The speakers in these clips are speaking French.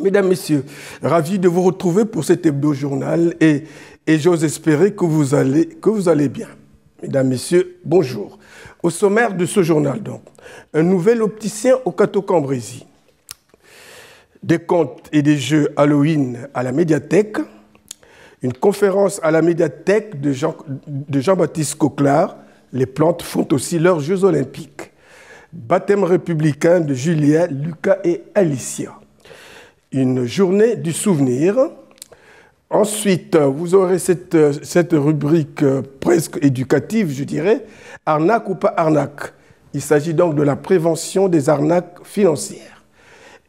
Mesdames, Messieurs, ravi de vous retrouver pour cet hebdo-journal et j'ose espérer que vous allez bien. Mesdames, Messieurs, bonjour. Au sommaire de ce journal, donc, un nouvel opticien au Cateau-Cambrésis, des contes et des jeux Halloween à la médiathèque, une conférence à la médiathèque de Jean-Baptiste Coquelard, les plantes font aussi leurs Jeux olympiques, baptême républicain de Julien, Lucas et Alicia, une journée du souvenir. Ensuite, vous aurez cette rubrique presque éducative, je dirais, arnaque ou pas arnaque. Il s'agit donc de la prévention des arnaques financières.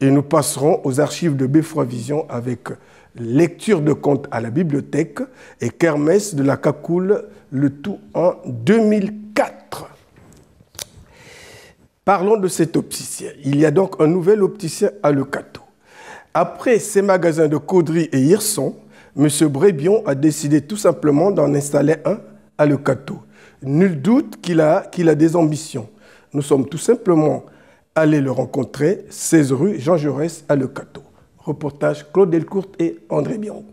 Et nous passerons aux archives de Beffroi Vision avec lecture de contes à la bibliothèque et kermesse de la Cacoule, le tout en 2004. Parlons de cet opticien. Il y a donc un nouvel opticien à Le Cateau. Après ses magasins de Caudry et Hirson, M. Brébion a décidé tout simplement d'en installer un à Le Cateau. Nul doute qu'il a des ambitions. Nous sommes tout simplement allés le rencontrer, 16 rue Jean Jaurès à Le Cateau. Reportage Claude Delcourt et André Biron.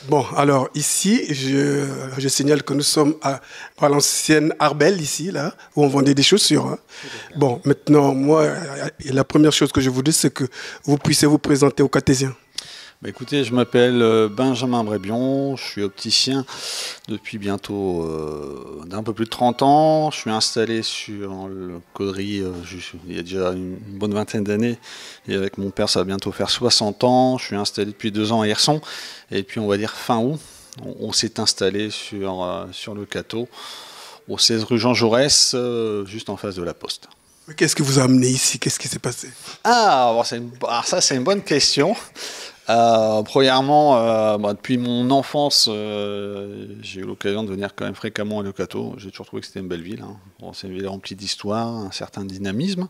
Bon, alors ici, je signale que nous sommes à l'ancienne Arbel, ici, là, où on vendait des chaussures. Hein. Bon, maintenant, moi, la première chose que je vous dis, c'est que vous puissiez vous présenter aux Catésiens. Bah écoutez, je m'appelle Benjamin Brébion, je suis opticien depuis bientôt d'un peu plus de 30 ans. Je suis installé sur le Caudry il y a déjà une bonne vingtaine d'années. Et avec mon père, ça va bientôt faire 60 ans. Je suis installé depuis 2 ans à Hirson. Et puis on va dire fin août, on s'est installé sur le Cateau, au 16 rue Jean Jaurès, juste en face de la Poste. Qu'est-ce qui vous a amené ici? Qu'est-ce qui s'est passé? Alors ça c'est une bonne question. Premièrement, depuis mon enfance, j'ai eu l'occasion de venir quand même fréquemment à Le Cateau. J'ai toujours trouvé que c'était une belle ville. Hein. Bon, c'est une ville remplie d'histoire, un certain dynamisme,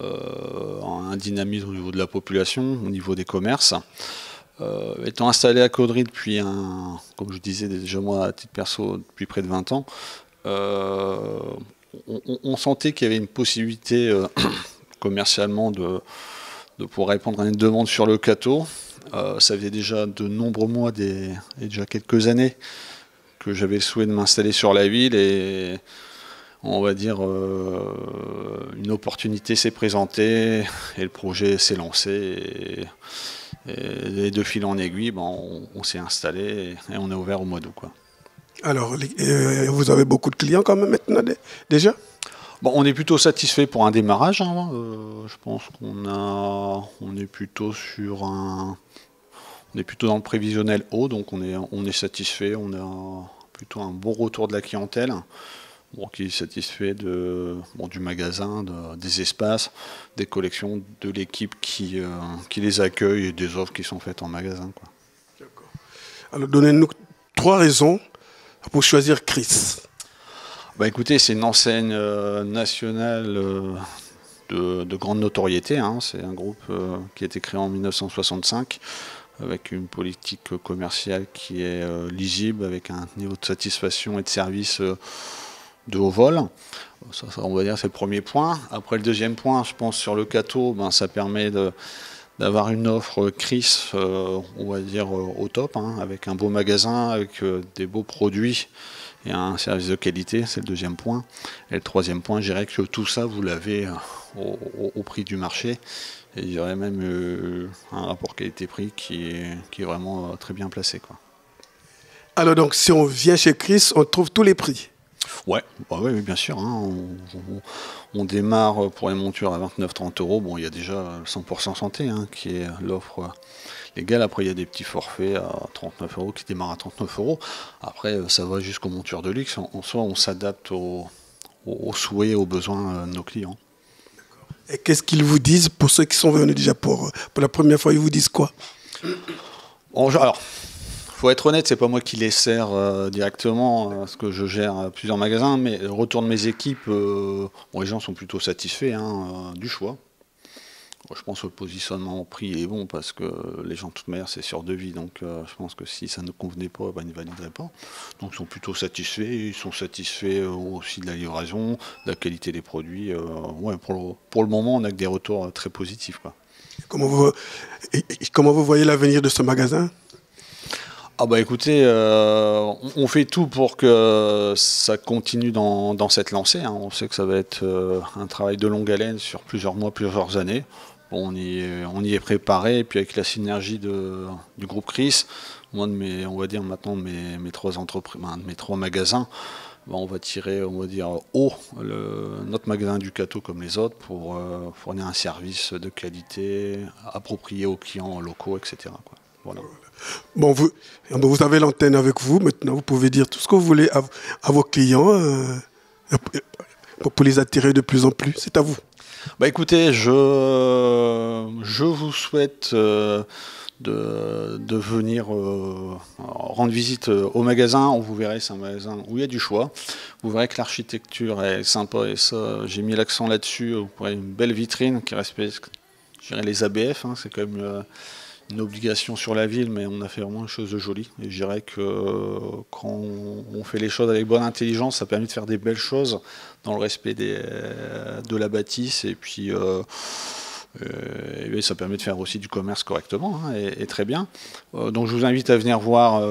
un dynamisme au niveau de la population, au niveau des commerces. Étant installé à Caudry depuis comme je disais déjà moi à titre perso depuis près de 20 ans, on sentait qu'il y avait une possibilité commercialement de pouvoir répondre à une demande sur Le Cateau. Ça faisait déjà de nombreux mois et déjà quelques années que j'avais le souhait de m'installer sur la ville et on va dire une opportunité s'est présentée et le projet s'est lancé et de fil en aiguille on s'est installé et on est ouvert au mois d'août. Alors vous avez beaucoup de clients quand même maintenant déjà? Bon, on est plutôt satisfait pour un démarrage. Hein. Je pense on est plutôt on est plutôt dans le prévisionnel haut, donc on est satisfait. On a plutôt un bon retour de la clientèle, qui est satisfait du magasin, des espaces, des collections, de l'équipe qui les accueille et des offres qui sont faites en magasin. D'accord. Alors donnez-nous 3 raisons pour choisir Chris. Écoutez, c'est une enseigne nationale de grande notoriété. Hein. C'est un groupe qui a été créé en 1965 avec une politique commerciale qui est lisible, avec un niveau de satisfaction et de service de haut vol. Ça, on va dire, c'est le premier point. Après, le deuxième point, je pense, sur Le Cateau, ça permet d'avoir une offre Chris, on va dire, au top, hein, avec un beau magasin, avec des beaux produits et un service de qualité, c'est le deuxième point. Et le troisième point, je dirais que tout ça, vous l'avez au prix du marché. Et il y aurait même un rapport qualité-prix qui est vraiment très bien placé. Alors donc, si on vient chez Chris, on trouve tous les prix? Ouais, oui, bien sûr. Hein. On démarre pour les montures à 29-30 €. Bon, il y a déjà 100% santé, hein, qui est l'offre légale. Après, il y a des petits forfaits à 39 € qui démarrent à 39 €. Après, ça va jusqu'aux montures de luxe. En soi, on s'adapte aux souhaits, aux besoins de nos clients. Et qu'est-ce qu'ils vous disent pour ceux qui sont venus déjà pour la première fois? Ils vous disent quoi? Alors, faut être honnête, c'est pas moi qui les sers directement, parce que je gère plusieurs magasins, mais le retour de mes équipes, les gens sont plutôt satisfaits du choix. Je pense que le positionnement au prix est bon parce que les gens de toute manière c'est sur devis, donc je pense que si ça ne convenait pas, ils ne valideraient pas. Donc ils sont plutôt satisfaits, ils sont satisfaits aussi de la livraison, de la qualité des produits. Pour le moment on a que des retours très positifs. Comment vous voyez l'avenir de ce magasin? Ah bah écoutez, on fait tout pour que ça continue dans cette lancée, hein. On sait que ça va être un travail de longue haleine sur plusieurs mois, plusieurs années. Bon, on y est préparé, et puis avec la synergie du groupe Chris, moi on va dire maintenant mes trois entreprises, mes trois magasins, on va tirer, on va dire, haut notre magasin du Cateau comme les autres pour fournir un service de qualité approprié aux clients locaux, etc., quoi. Voilà. Bon, vous avez l'antenne avec vous. Maintenant, vous pouvez dire tout ce que vous voulez à vos clients pour les attirer de plus en plus. C'est à vous. Bah écoutez, je vous souhaite de venir rendre visite au magasin. Vous verrez, c'est un magasin où il y a du choix. Vous verrez que l'architecture est sympa et ça, j'ai mis l'accent là-dessus. Vous pourrez une belle vitrine qui respecte, je dirais, les ABF. Hein, c'est quand même une obligation sur la ville, mais on a fait vraiment une chose de jolie. Et je dirais que quand on fait les choses avec bonne intelligence, ça permet de faire des belles choses dans le respect de la bâtisse, et puis ça permet de faire aussi du commerce correctement, hein, et très bien. Donc je vous invite à venir voir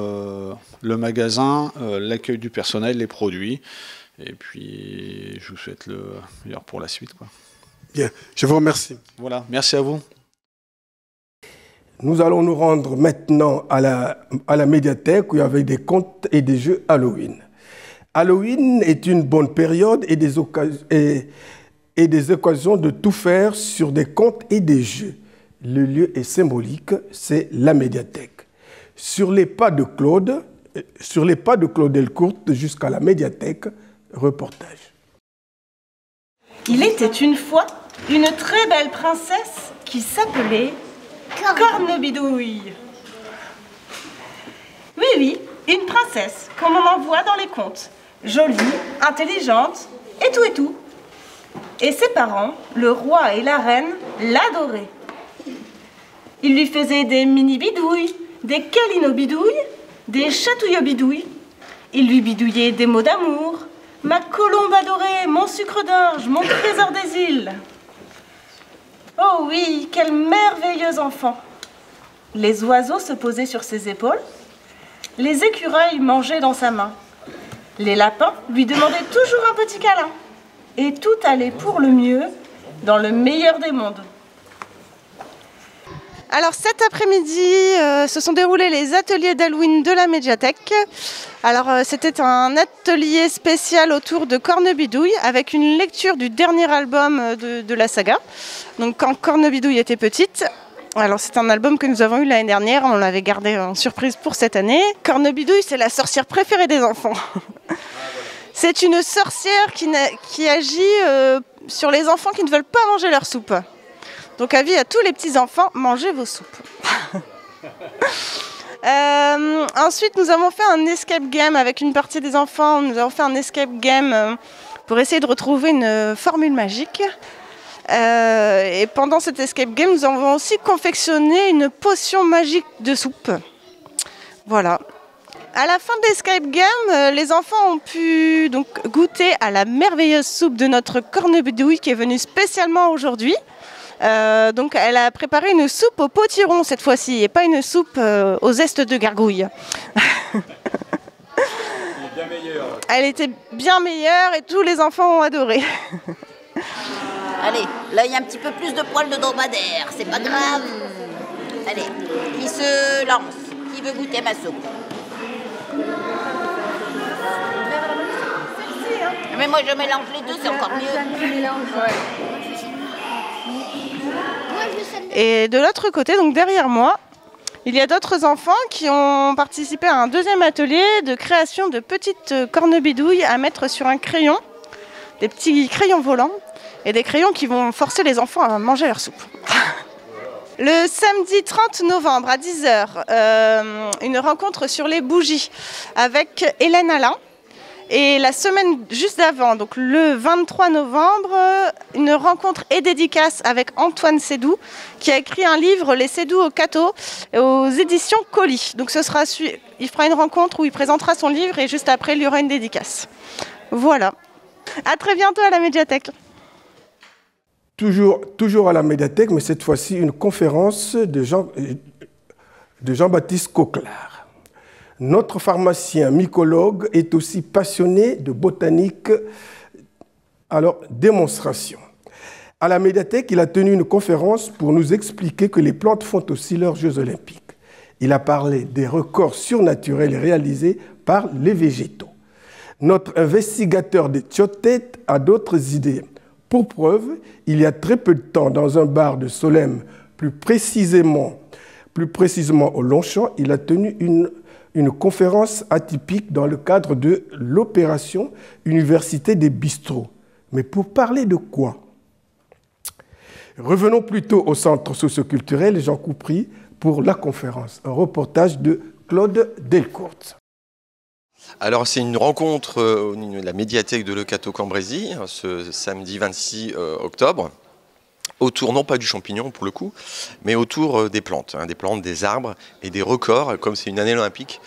le magasin, l'accueil du personnel, les produits, et puis je vous souhaite le meilleur pour la suite, quoi. Bien, je vous remercie. Voilà, merci à vous. Nous allons nous rendre maintenant à la médiathèque où il y avait des contes et des jeux Halloween. Halloween est une bonne période et des occasions de tout faire sur des contes et des jeux. Le lieu est symbolique, c'est la médiathèque. Sur les pas de Claude Delcourte jusqu'à la médiathèque, reportage. Il était une fois une très belle princesse qui s'appelait Cornebidouille. Oui, une princesse, comme on en voit dans les contes. Jolie, intelligente, et tout. Et ses parents, le roi et la reine, l'adoraient. Ils lui faisaient des mini-bidouilles, des câlino-bidouilles, des chatouilles-bidouilles. Ils lui bidouillaient des mots d'amour. Ma colombe adorée, mon sucre d'orge, mon trésor des îles. Oh oui, quel merveilleux enfant! Les oiseaux se posaient sur ses épaules, les écureuils mangeaient dans sa main, les lapins lui demandaient toujours un petit câlin, et tout allait pour le mieux dans le meilleur des mondes. Alors cet après-midi, se sont déroulés les ateliers d'Halloween de la médiathèque. Alors c'était un atelier spécial autour de Cornebidouille avec une lecture du dernier album de la saga. Donc quand Cornebidouille était petite. Alors c'est un album que nous avons eu l'année dernière, on l'avait gardé en surprise pour cette année. Cornebidouille, c'est la sorcière préférée des enfants. C'est une sorcière qui agit sur les enfants qui ne veulent pas manger leur soupe. Donc avis à tous les petits-enfants, mangez vos soupes. Ensuite, nous avons fait un escape game avec une partie des enfants. Nous avons fait un escape game pour essayer de retrouver une formule magique. Et pendant cet escape game, nous avons aussi confectionné une potion magique de soupe. Voilà. À la fin de l'escape game, les enfants ont pu donc goûter à la merveilleuse soupe de notre Cornebidouille qui est venue spécialement aujourd'hui. Donc elle a préparé une soupe au potiron cette fois-ci et pas une soupe aux zestes de gargouille. Elle était bien meilleure et tous les enfants ont adoré. Allez, là il y a un petit peu plus de poils de dromadaire, c'est pas grave. Allez, qui se lance? Qui veut goûter ma soupe? Mais moi je mélange les deux, c'est encore mieux. Et de l'autre côté, donc derrière moi, il y a d'autres enfants qui ont participé à un deuxième atelier de création de petites cornebidouilles à mettre sur un crayon, des petits crayons volants et des crayons qui vont forcer les enfants à manger leur soupe. Le samedi 30 novembre à 10h, une rencontre sur les bougies avec Hélène Alain. Et la semaine juste d'avant, donc le 23 novembre, une rencontre et dédicace avec Antoine Sédou, qui a écrit un livre, Les Sédou au Cateau, aux éditions Colis. Donc il fera une rencontre où il présentera son livre et juste après, il y aura une dédicace. Voilà. À très bientôt à la médiathèque. toujours à la médiathèque, mais cette fois-ci une conférence de Jean-Baptiste Coquelard. Notre pharmacien mycologue est aussi passionné de botanique. Alors, démonstration. À la médiathèque, il a tenu une conférence pour nous expliquer que les plantes font aussi leurs Jeux olympiques. Il a parlé des records surnaturels réalisés par les végétaux. Notre investigateur des Tchotet a d'autres idées. Pour preuve, il y a très peu de temps, dans un bar de Solesmes, plus précisément au Longchamp, il a tenu une conférence atypique dans le cadre de l'opération Université des Bistrots. Mais pour parler de quoi? Revenons plutôt au centre socioculturel Jean Coupry pour la conférence. Un reportage de Claude Delcourt. Alors c'est une rencontre au niveau de la médiathèque de Leucato-Cambrésis, ce samedi 26 octobre, autour non pas du champignon pour le coup, mais autour des plantes, des arbres et des records. Comme c'est une année olympique,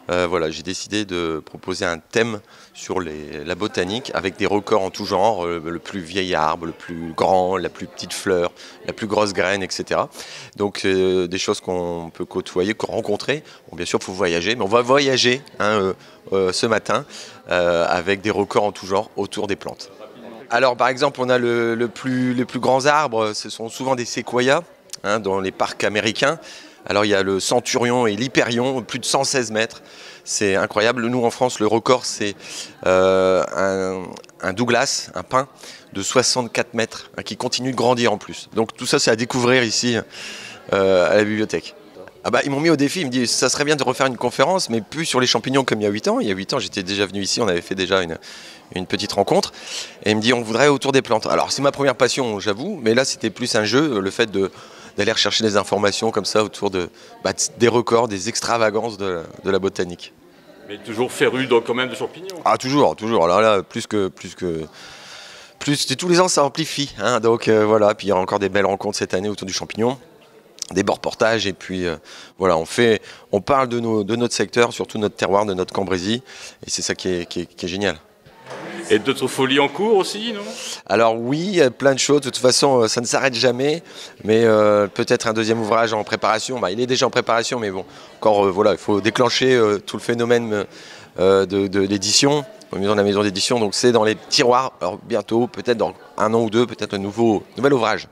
voilà, j'ai décidé de proposer un thème sur la botanique avec des records en tout genre, le plus vieil arbre, le plus grand, la plus petite fleur, la plus grosse graine, etc. Donc des choses qu'on peut côtoyer, rencontrer. Bon, bien sûr, il faut voyager, mais on va voyager ce matin avec des records en tout genre autour des plantes. Alors par exemple, on a les plus grands arbres, ce sont souvent des séquoias dans les parcs américains. Alors il y a le centurion et l'hyperion, plus de 116 mètres. C'est incroyable. Nous en France, le record c'est un Douglas, un pin de 64 mètres qui continue de grandir en plus. Donc tout ça c'est à découvrir ici à la bibliothèque. Ah bah, ils m'ont mis au défi, ils me disent ça serait bien de refaire une conférence, mais plus sur les champignons comme il y a 8 ans. Il y a 8 ans, j'étais déjà venu ici, on avait fait déjà une petite rencontre. Et il me dit on voudrait autour des plantes. Alors c'est ma première passion, j'avoue, mais là c'était plus un jeu, le fait d'aller rechercher des informations comme ça autour des records, des extravagances de la botanique. Mais toujours féru donc quand même de champignons. Ah toujours. Alors là, plus tous les ans ça amplifie. Donc voilà, puis il y a encore des belles rencontres cette année autour du champignon. Des beaux reportages et puis voilà, on parle de notre secteur, surtout notre terroir, de notre Cambrésis, et c'est ça qui est génial. Et d'autres folies en cours aussi, non? Alors oui, il y a plein de choses, de toute façon ça ne s'arrête jamais, mais peut-être un deuxième ouvrage en préparation, il est déjà en préparation, mais bon, encore voilà, il faut déclencher tout le phénomène de l'édition, dans la maison d'édition, donc c'est dans les tiroirs, alors bientôt, peut-être dans 1 an ou 2, peut-être un nouvel ouvrage.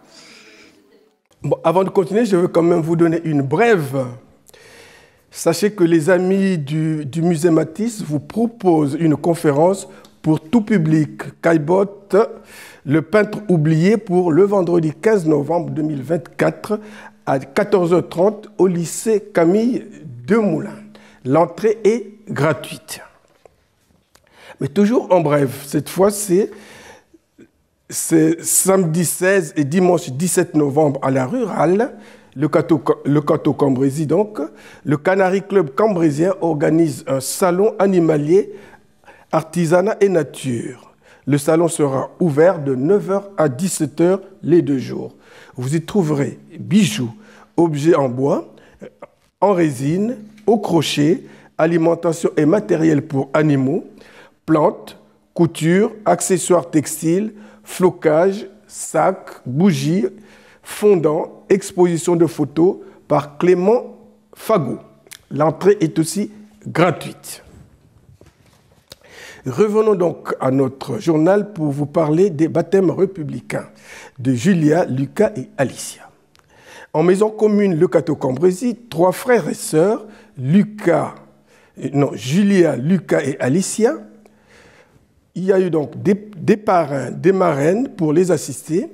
Bon, avant de continuer, je veux quand même vous donner une brève. Sachez que les amis du musée Matisse vous proposent une conférence pour tout public. Caillebotte, le peintre oublié, pour le vendredi 15 novembre 2024 à 14h30 au lycée Camille Demoulin. L'entrée est gratuite. Mais toujours en bref, cette fois c'est samedi 16 et dimanche 17 novembre à la Rurale, Leucato-Cambrésis donc. Le Canary Club cambrésien organise un salon animalier, artisanat et nature. Le salon sera ouvert de 9h à 17h les 2 jours. Vous y trouverez bijoux, objets en bois, en résine, au crochet, alimentation et matériel pour animaux, plantes, couture, accessoires textiles, flocage, sacs, bougies, fondants, exposition de photos par Clément Fagot. L'entrée est aussi gratuite. Revenons donc à notre journal pour vous parler des baptêmes républicains de Julia, Lucas et Alicia. En maison commune Leucato-Cambrésis, 3 frères et sœurs, Julia, Lucas et Alicia. Il y a eu donc des parrains, des marraines pour les assister,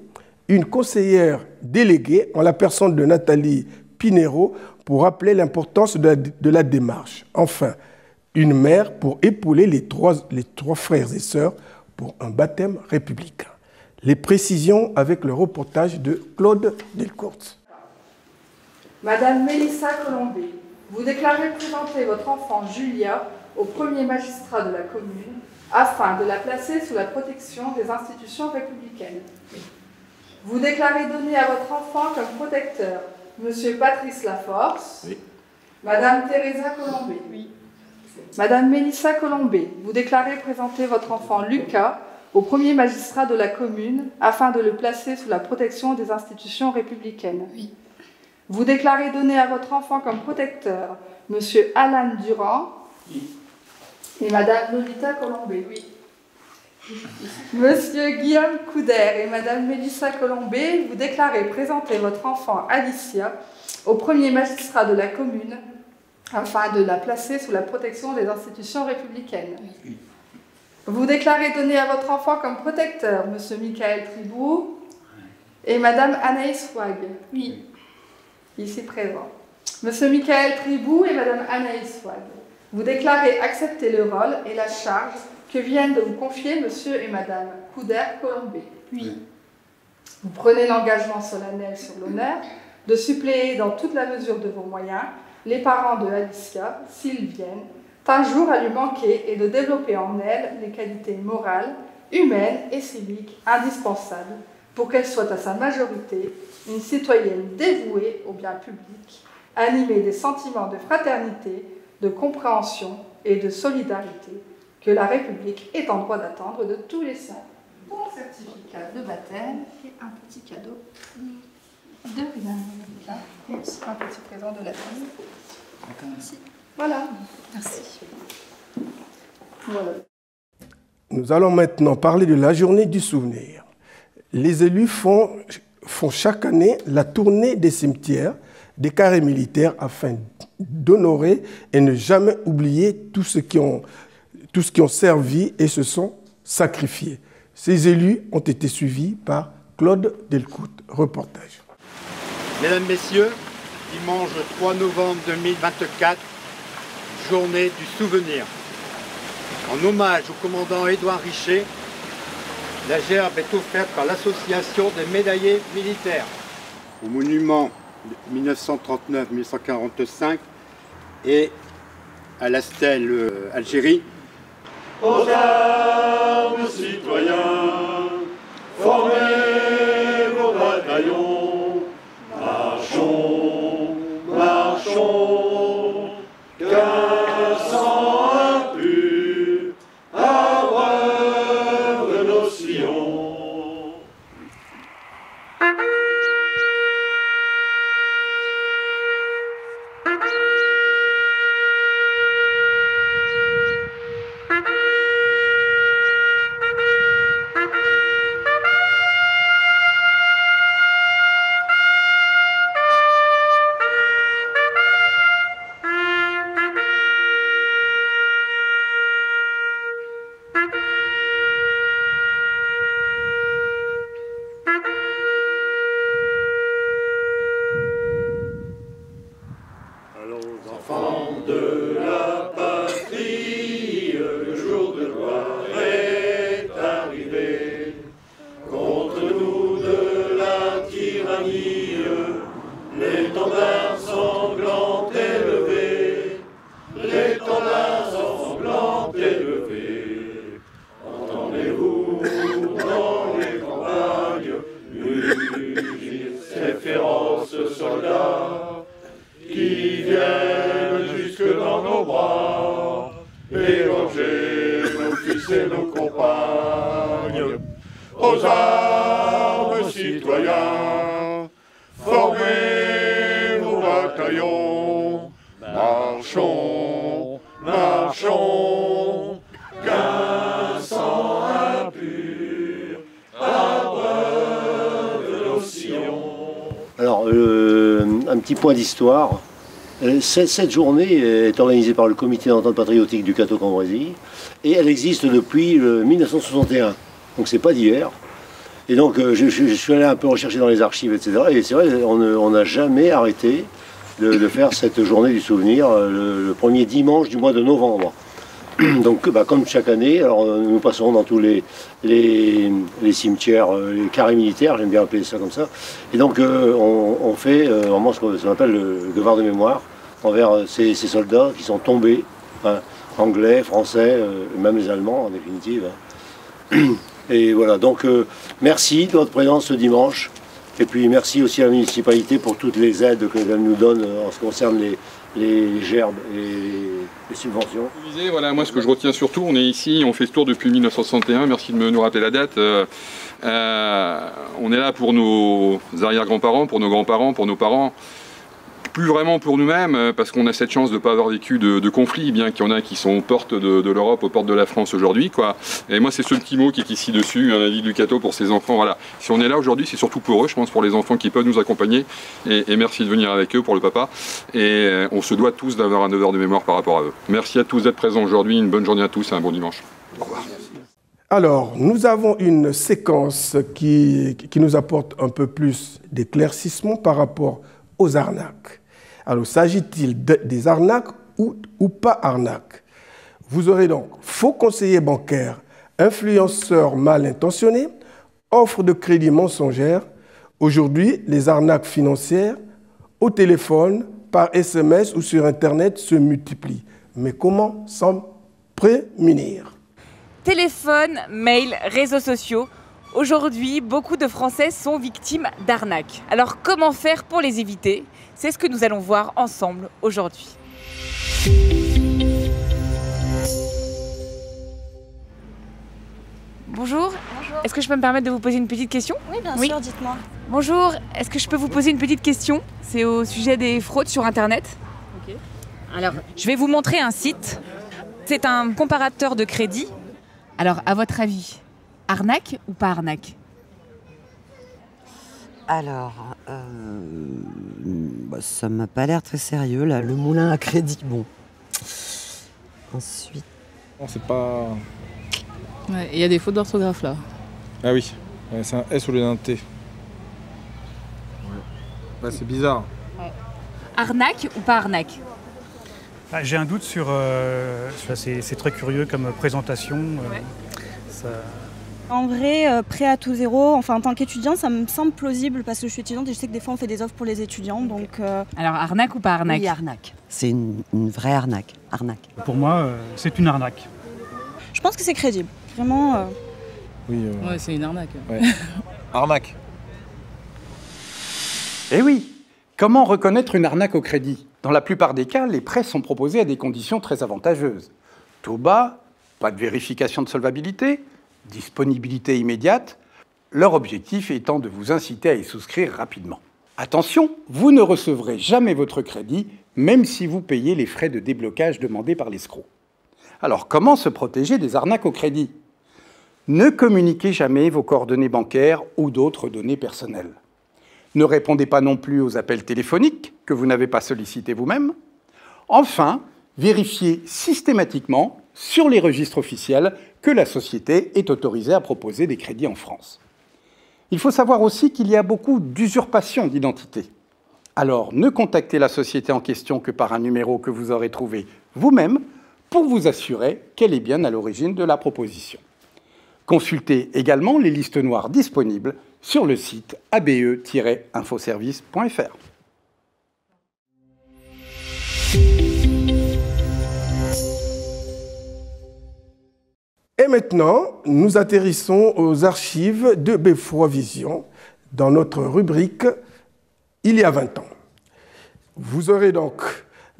une conseillère déléguée en la personne de Nathalie Pinero pour rappeler l'importance de la démarche. Enfin, une mère pour épauler les trois frères et sœurs pour un baptême républicain. Les précisions avec le reportage de Claude Delcourt. Madame Mélissa Colombé, vous déclarez présenter votre enfant Julia au premier magistrat de la commune afin de la placer sous la protection des institutions républicaines. Vous déclarez donner à votre enfant comme protecteur Monsieur Patrice Laforce, oui. Madame Teresa Colombé. Oui. Madame Mélissa Colombé, vous déclarez présenter votre enfant Lucas au premier magistrat de la commune afin de le placer sous la protection des institutions républicaines. Oui. Vous déclarez donner à votre enfant comme protecteur M. Alan Durand et Mme Lolita Colombé. Oui. Monsieur Guillaume Couder et Mme Mélissa Colombé, vous déclarez présenter votre enfant Alicia au premier magistrat de la commune afin de la placer sous la protection des institutions républicaines. Oui. Vous déclarez donner à votre enfant comme protecteur M. Michael Tribou et Mme Anaïs Wag. Oui. Ici présent. M. Michael Tribou et Mme Anaïs Wag, vous déclarez accepter le rôle et la charge que viennent de vous confier M. et Mme Couder-Colombé. Oui. Vous prenez l'engagement solennel sur l'honneur de suppléer dans toute la mesure de vos moyens les parents de Alicia, s'ils viennent, un jour à lui manquer et de développer en elle les qualités morales, humaines et civiques indispensables pour qu'elle soit à sa majorité une citoyenne dévouée au bien public, animée des sentiments de fraternité, de compréhension et de solidarité que la République est en droit d'attendre de tous les siens. Bon certificat de baptême et un petit cadeau de rien. Un petit présent de la famille. Merci. Voilà. Merci. Voilà. Nous allons maintenant parler de la journée du souvenir. Les élus font chaque année la tournée des cimetières, des carrés militaires afin d'honorer et ne jamais oublier tous ceux qui ont servi et se sont sacrifiés. Ces élus ont été suivis par Claude Delcourt. Reportage. Mesdames, Messieurs, dimanche 3 novembre 2024, journée du souvenir. En hommage au commandant Édouard Richer, la gerbe est offerte par l'association des médaillés militaires. Au monument 1939-1945 et à la stèle Algérie. Aux armes, citoyens, formez vos bataillons, marchons, marchons, qu'un sang impur abreuve nos sillons. Point d'histoire. Cette journée est organisée par le comité d'entente patriotique du Cateau-Cambrésis et elle existe depuis 1961. Donc c'est pas d'hier. Et donc je suis allé un peu rechercher dans les archives, etc. Et c'est vrai, on n'a jamais arrêté de faire cette journée du souvenir le premier dimanche du mois de novembre. Donc comme chaque année, alors, nous passerons dans tous les cimetières, les carrés militaires, j'aime bien appeler ça comme ça. Et donc on fait vraiment ce qu'on appelle le devoir de mémoire envers ces soldats qui sont tombés, hein, anglais, français, même les Allemands en définitive. Hein. Et voilà, donc merci de votre présence ce dimanche. Et puis merci aussi à la municipalité pour toutes les aides qu'elle nous donne en ce qui concerne les gerbes et les subventions. Voilà, moi ce que je retiens surtout, on est ici, on fait ce tour depuis 1961, merci de nous rappeler la date. On est là pour nos arrière-grands-parents, pour nos grands-parents, pour nos parents. Plus vraiment pour nous-mêmes, parce qu'on a cette chance de ne pas avoir vécu de conflit, bien qu'il y en a qui sont aux portes de l'Europe, aux portes de la France aujourd'hui, quoi. Et moi, c'est ce petit mot qui est ici dessus, un avis du Cateau pour ses enfants. Voilà. Si on est là aujourd'hui, c'est surtout pour eux, je pense, pour les enfants qui peuvent nous accompagner. Et merci de venir avec eux pour le papa. Et on se doit tous d'avoir un devoir de mémoire par rapport à eux. Merci à tous d'être présents aujourd'hui. Une bonne journée à tous et un bon dimanche. Au revoir. Alors, nous avons une séquence qui nous apporte un peu plus d'éclaircissement par rapport aux arnaques. Alors, s'agit-il des arnaques ou pas arnaques? Vous aurez donc faux conseillers bancaires, influenceurs mal intentionnés, offres de crédit mensongères. Aujourd'hui, les arnaques financières au téléphone, par SMS ou sur Internet se multiplient. Mais comment s'en prémunir? Téléphone, mail, réseaux sociaux. Aujourd'hui, beaucoup de Français sont victimes d'arnaques. Alors comment faire pour les éviter? C'est ce que nous allons voir ensemble aujourd'hui. Bonjour. Bonjour. Est-ce que je peux me permettre de vous poser une petite question? Oui, bien sûr, dites-moi. Bonjour, est-ce que je peux vous poser une petite question? C'est au sujet des fraudes sur Internet. Ok. Alors, je vais vous montrer un site. C'est un comparateur de crédit. Alors, à votre avis, arnaque ou pas arnaque? Alors, ça m'a pas l'air très sérieux, là. Le moulin à crédit, bon. Ensuite... Non, c'est pas... Ouais, il y a des fautes d'orthographe, là. Ah oui, ouais, c'est un S au lieu d'un T. Ouais. C'est bizarre. Ouais. Arnaque ou pas arnaque? J'ai un doute sur... c'est très curieux comme présentation. Ouais. Ça... En vrai, prêt à tout zéro, enfin en tant qu'étudiant, ça me semble plausible parce que je suis étudiante et je sais que des fois on fait des offres pour les étudiants. Donc, Alors arnaque ou pas arnaque? Oui, arnaque. C'est une vraie arnaque. Arnaque. Pour moi, c'est une arnaque. Je pense que c'est crédible. Vraiment... Oui, ouais, c'est une arnaque. Ouais. Arnaque. Eh oui. Comment reconnaître une arnaque au crédit? Dans la plupart des cas, les prêts sont proposés à des conditions très avantageuses. Taux bas, pas de vérification de solvabilité, disponibilité immédiate, leur objectif étant de vous inciter à y souscrire rapidement. Attention, vous ne recevrez jamais votre crédit, même si vous payez les frais de déblocage demandés par l'escroc. Alors, comment se protéger des arnaques au crédit? Ne communiquez jamais vos coordonnées bancaires ou d'autres données personnelles. Ne répondez pas non plus aux appels téléphoniques que vous n'avez pas sollicités vous-même. Enfin, vérifiez systématiquement sur les registres officiels que la société est autorisée à proposer des crédits en France. Il faut savoir aussi qu'il y a beaucoup d'usurpation d'identité. Alors, ne contactez la société en question que par un numéro que vous aurez trouvé vous-même pour vous assurer qu'elle est bien à l'origine de la proposition. Consultez également les listes noires disponibles sur le site abe-infoservice.fr. Et maintenant, nous atterrissons aux archives de Beffroi Vision dans notre rubrique « Il y a 20 ans ». Vous aurez donc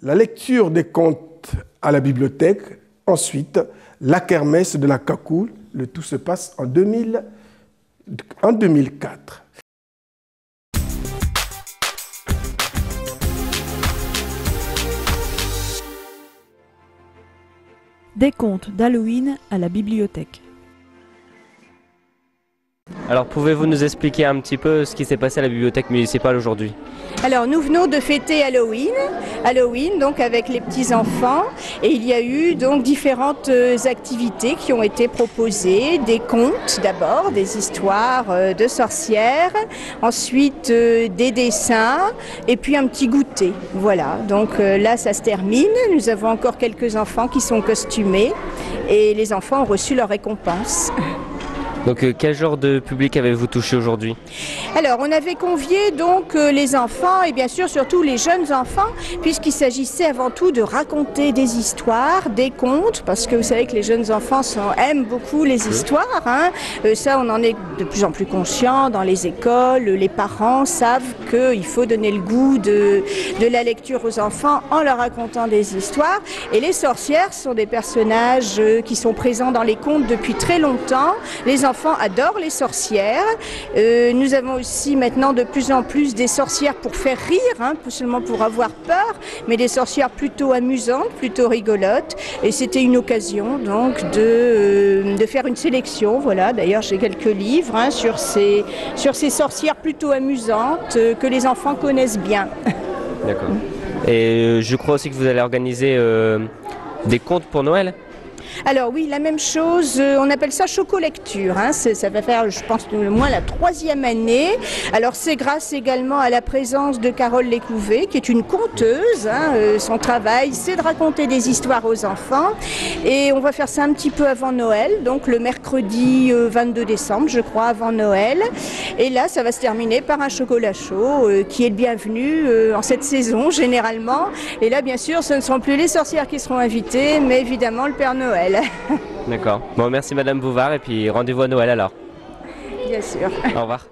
la lecture des contes à la bibliothèque, ensuite la kermesse de la Cacoule. Le tout se passe en 2004. Des contes d'Halloween à la bibliothèque. Alors pouvez-vous nous expliquer un petit peu ce qui s'est passé à la bibliothèque municipale aujourd'hui? Alors nous venons de fêter Halloween donc avec les petits-enfants, et il y a eu donc différentes activités qui ont été proposées, des contes d'abord, des histoires de sorcières, ensuite des dessins et puis un petit goûter. Voilà, donc là ça se termine, nous avons encore quelques enfants qui sont costumés et les enfants ont reçu leur récompense. Donc quel genre de public avez-vous touché aujourd'hui? Alors, on avait convié donc les enfants et bien sûr surtout les jeunes enfants, puisqu'il s'agissait avant tout de raconter des histoires, des contes, parce que vous savez que les jeunes enfants aiment beaucoup les histoires. Hein. Ça, on en est de plus en plus conscient dans les écoles. Les parents savent qu'il faut donner le goût de la lecture aux enfants en leur racontant des histoires. Et les sorcières sont des personnages qui sont présents dans les contes depuis très longtemps. Les enfants adorent les sorcières. Nous avons aussi maintenant de plus en plus des sorcières pour faire rire, hein, pas seulement pour avoir peur, mais des sorcières plutôt amusantes, plutôt rigolotes. Et c'était une occasion donc de faire une sélection. Voilà, d'ailleurs j'ai quelques livres hein, sur ces sorcières plutôt amusantes que les enfants connaissent bien. D'accord. Et je crois aussi que vous allez organiser des contes pour Noël? Alors oui, la même chose, on appelle ça Chocolecture, hein, ça va faire je pense au moins la 3e année. Alors c'est grâce également à la présence de Carole Lécouvé qui est une conteuse, hein, son travail c'est de raconter des histoires aux enfants et on va faire ça un petit peu avant Noël, donc le mercredi 22 décembre je crois avant Noël et là ça va se terminer par un chocolat chaud qui est le bienvenu en cette saison généralement et là bien sûr ce ne seront plus les sorcières qui seront invitées mais évidemment le Père Noël. D'accord. Bon, merci Madame Bouvard et puis rendez-vous à Noël alors. Bien sûr. Au revoir.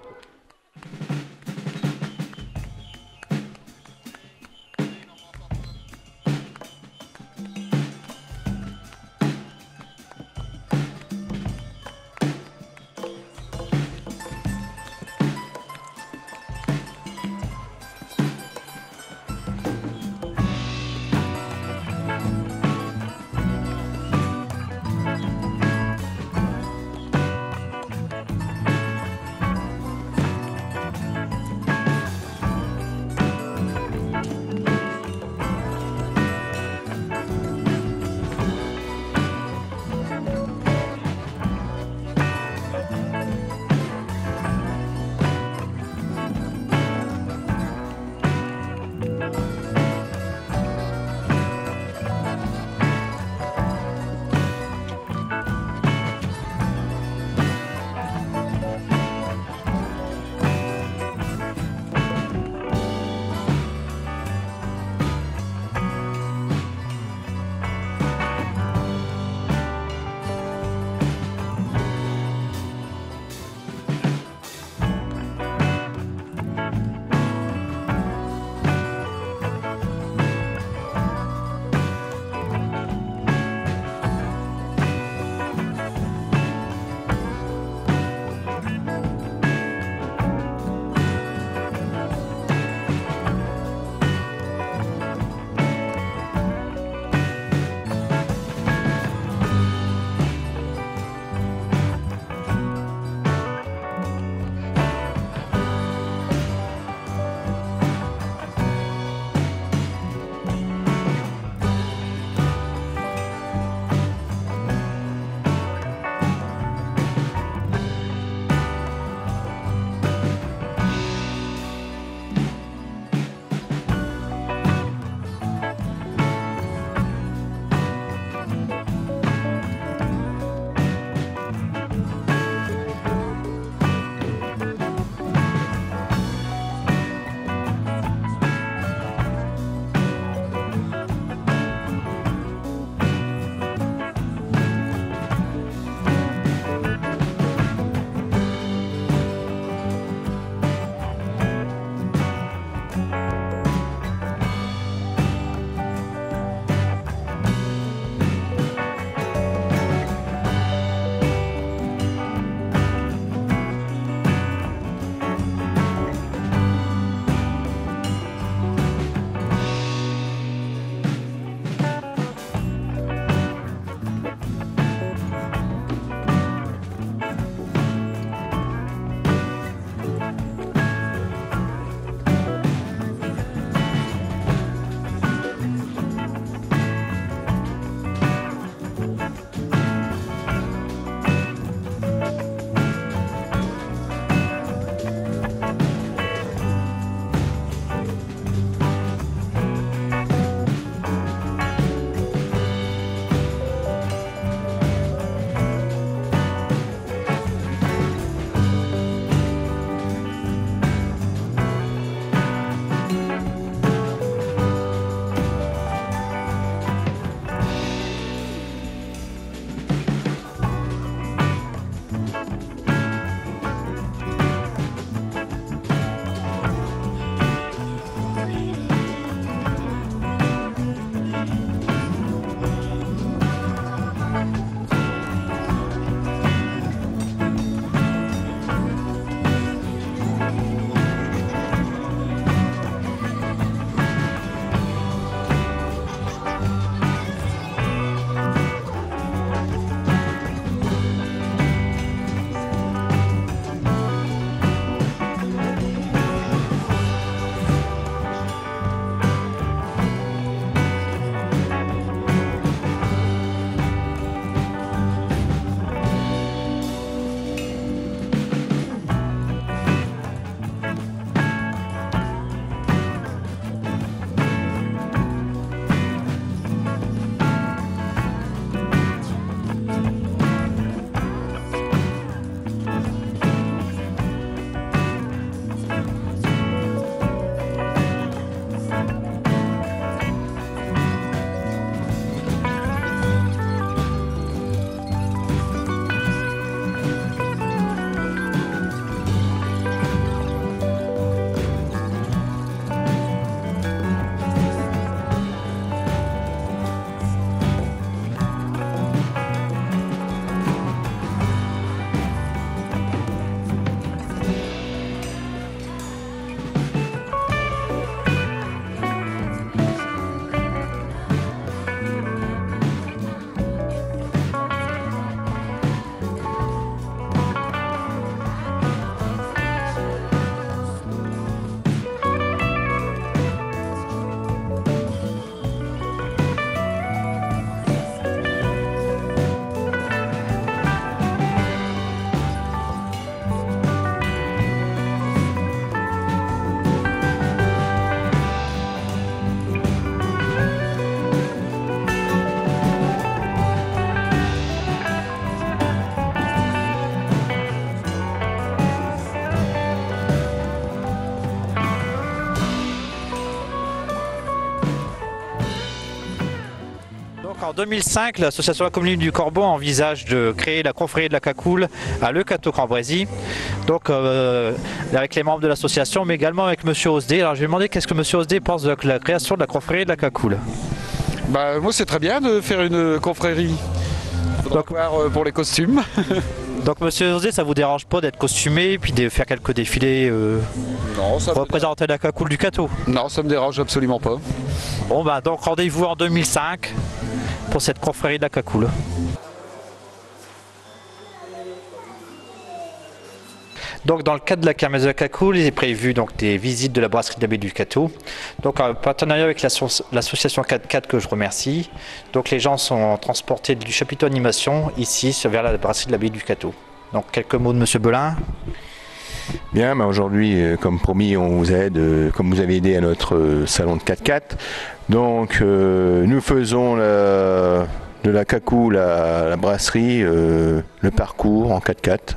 Donc en 2005, l'association La Commune du Corbon envisage de créer la confrérie de la Cacoule à Le Cateau-Cambrésis. Donc avec les membres de l'association, mais également avec Monsieur Osdé. Alors je vais demander qu'est-ce que Monsieur Osdé pense de la création de la confrérie de la Cacoule. Bah, moi c'est très bien de faire une confrérie. Faudra voir pour les costumes. Donc Monsieur Osdé, ça vous dérange pas d'être costumé et puis de faire quelques défilés non, ça représenter la Cacoule du Cateau? Non, ça me dérange absolument pas. Bon bah donc rendez-vous en 2005 pour cette confrérie de la Cacoule. Donc dans le cadre de la kermesse de la Cacoule, il est prévu donc des visites de la brasserie de l'abbaye du Cateau. Donc en partenariat avec l'association 4x4 que je remercie. Donc les gens sont transportés du chapiteau animation ici vers la brasserie de l'abbaye du Cateau. Donc quelques mots de Monsieur Belin. Bien, bah aujourd'hui, comme promis, on vous aide, comme vous avez aidé à notre salon de 4x4. Donc nous faisons de la Cacoule à la brasserie, le parcours en 4x4.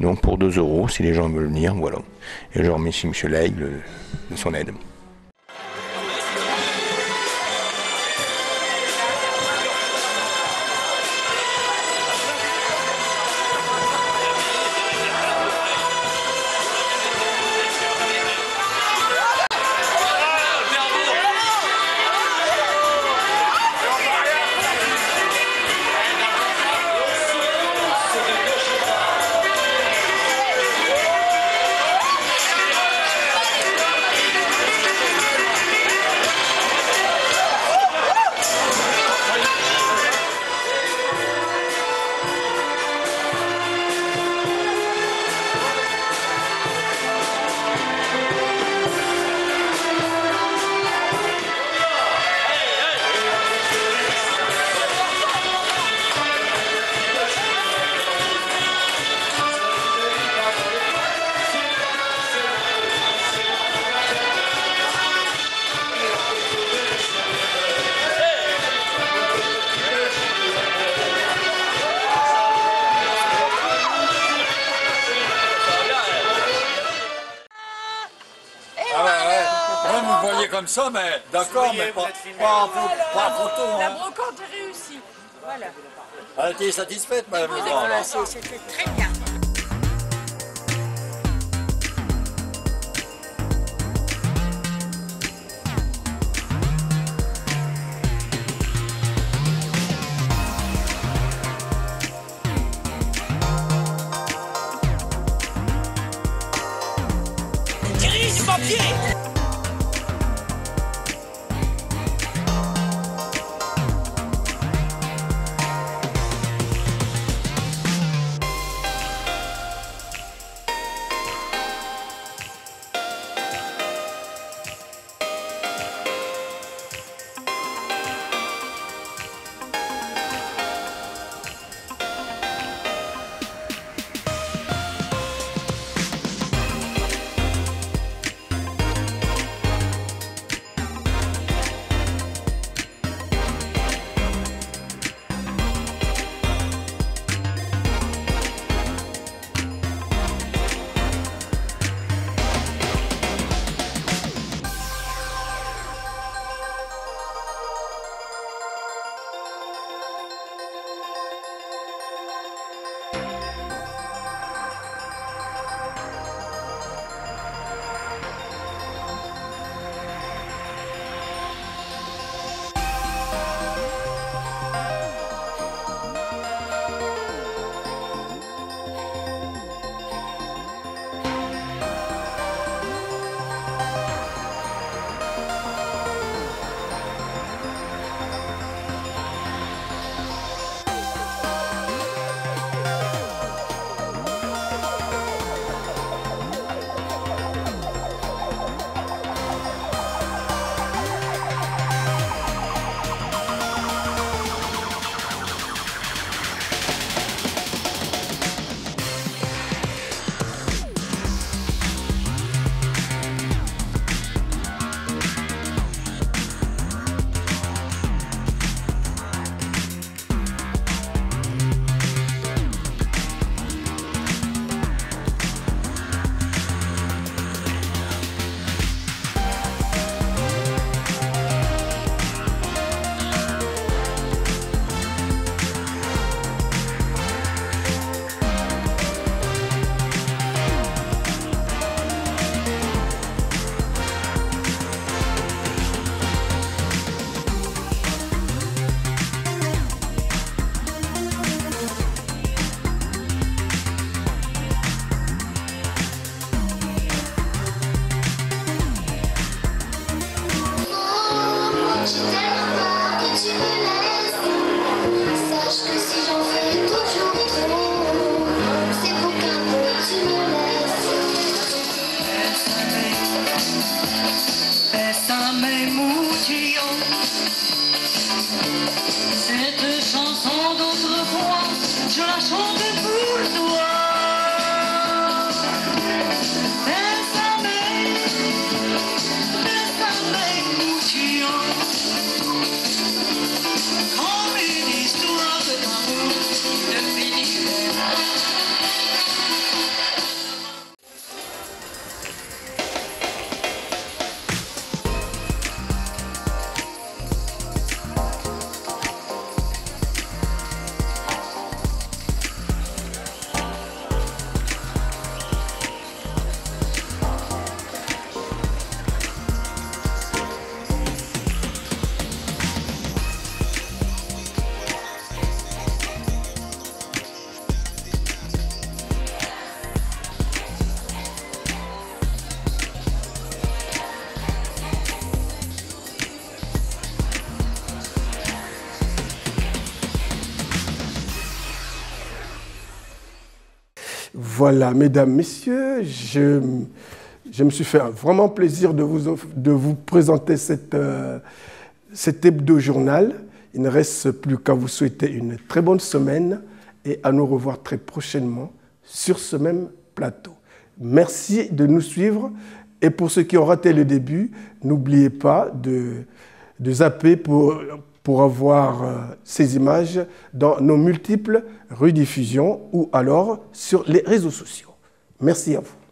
Donc pour 2 € si les gens veulent venir, voilà. Et je remercie M. Laigle de son aide. Comme ça, mais d'accord, mais pas en photo. La Hein. brocante est réussie. Voilà. Elle était satisfaite, madame. C'était très bien. Gris du papier. la chante pour toi. Bésame mucho, comme une histoire d'amour de finir. Voilà, mesdames, messieurs, je me suis fait un vraiment plaisir de vous présenter cet hebdo-journal. Il ne reste plus qu'à vous souhaiter une très bonne semaine et à nous revoir très prochainement sur ce même plateau. Merci de nous suivre et pour ceux qui ont raté le début, n'oubliez pas de zapper pour avoir ces images dans nos multiples rediffusions ou alors sur les réseaux sociaux. Merci à vous.